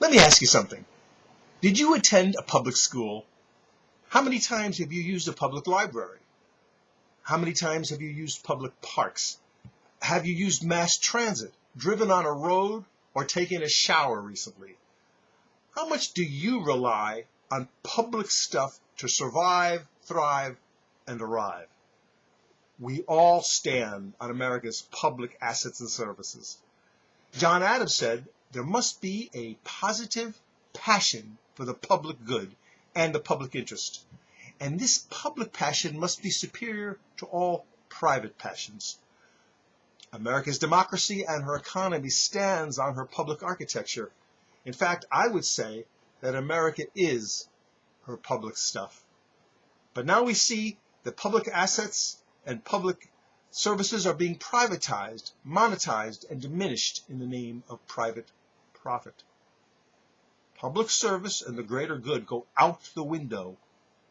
Let me ask you something. Did you attend a public school? How many times have you used a public library? How many times have you used public parks? Have you used mass transit, driven on a road, or taken a shower recently? How much do you rely on public stuff to survive, thrive, and arrive? We all stand on America's public assets and services. John Adams said there must be a positive passion for the public good and the public interest. And this public passion must be superior to all private passions. America's democracy and her economy stands on her public architecture. In fact, I would say that America is her public stuff. But now we see that public assets and public services are being privatized, monetized, and diminished in the name of private profit. Public service and the greater good go out the window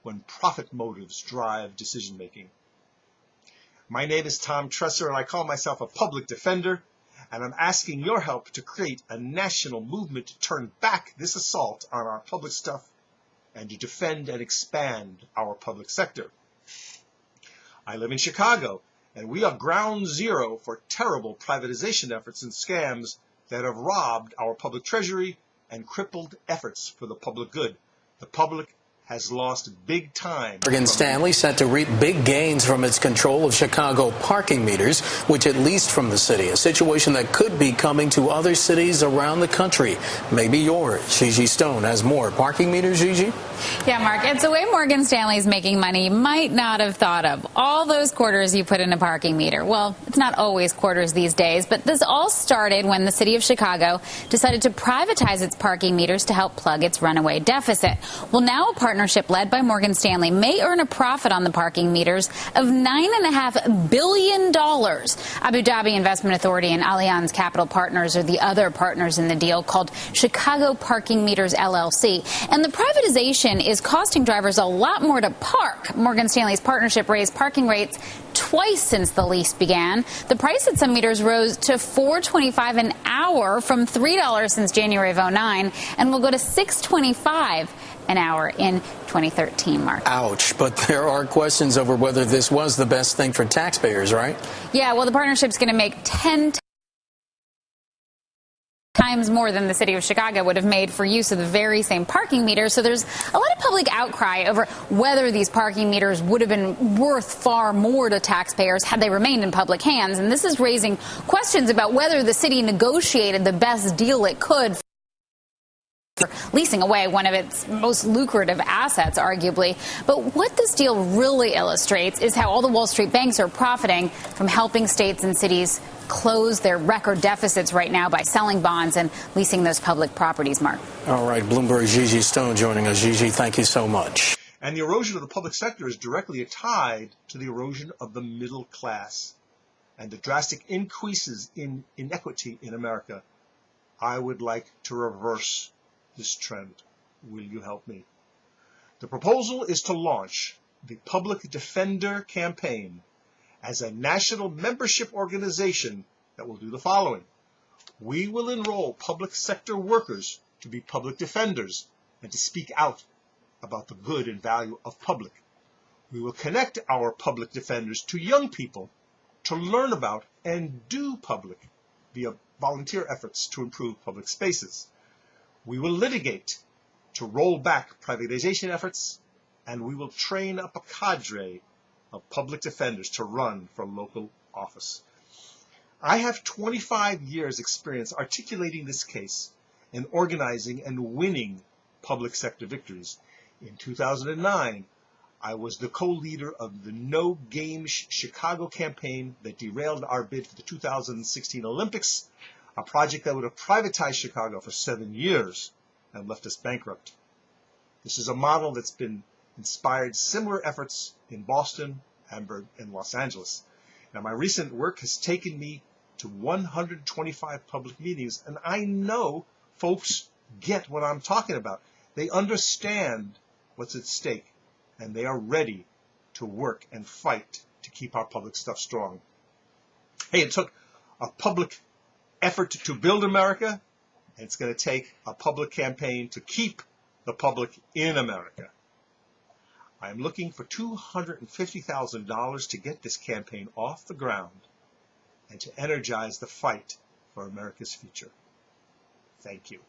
when profit motives drive decision-making. My name is Tom Tresser, and I call myself a public defender, and I'm asking your help to create a national movement to turn back this assault on our public stuff and to defend and expand our public sector. I live in Chicago, and we are ground zero for terrible privatization efforts and scams that have robbed our public treasury and crippled efforts for the public good. The public has lost big time. Morgan Stanley set to reap big gains from its control of Chicago parking meters, which at least from the city, a situation that could be coming to other cities around the country. Maybe yours. Gigi Stone has more. Parking meters, Gigi? Yeah, Mark, it's a way Morgan Stanley's making money you might not have thought of. All those quarters you put in a parking meter. Well, it's not always quarters these days, but this all started when the city of Chicago decided to privatize its parking meters to help plug its runaway deficit. Well, now a partnership led by Morgan Stanley may earn a profit on the parking meters of $9.5 billion. Abu Dhabi Investment Authority and Allianz Capital Partners are the other partners in the deal, called Chicago Parking Meters LLC. And the privatization is costing drivers a lot more to park. Morgan Stanley's partnership raised parking rates twice since the lease began. The price at some meters rose to $4.25 an hour from $3 since January of 2009 and will go to $6.25 an hour in 2013, Mark. Ouch. But there are questions over whether this was the best thing for taxpayers, right? Yeah, well, the partnership's going to make 10 times more than the city of Chicago would have made for use of the very same parking meters. So there's a lot of public outcry over whether these parking meters would have been worth far more to taxpayers had they remained in public hands. And this is raising questions about whether the city negotiated the best deal it could for leasing away one of its most lucrative assets, arguably. But what this deal really illustrates is how all the Wall Street banks are profiting from helping states and cities close their record deficits right now by selling bonds and leasing those public properties, Mark. All right, Bloomberg's Gigi Stone joining us. Gigi, thank you so much. And the erosion of the public sector is directly tied to the erosion of the middle class and the drastic increases in inequity in America. I would like to reverse this trend. Will you help me? The proposal is to launch the Public Defender Campaign as a national membership organization that will do the following. We will enroll public sector workers to be public defenders and to speak out about the good and value of public. We will connect our public defenders to young people to learn about and do public via volunteer efforts to improve public spaces. We will litigate to roll back privatization efforts, and we will train up a cadre of public defenders to run for local office. I have 25 years experience articulating this case and organizing and winning public sector victories. In 2009, I was the co-leader of the No Game Chicago campaign that derailed our bid for the 2016 Olympics, a project that would have privatized Chicago for 7 years and left us bankrupt. This is a model that's been inspired similar efforts in Boston, Hamburg, and Los Angeles. Now, my recent work has taken me to 125 public meetings, and I know folks get what I'm talking about. They understand what's at stake, and they are ready to work and fight to keep our public stuff strong. Hey, it took a public effort to build America, And it's going to take a public campaign to keep the public in America. I am looking for $250,000 to get this campaign off the ground and to energize the fight for America's future. Thank you.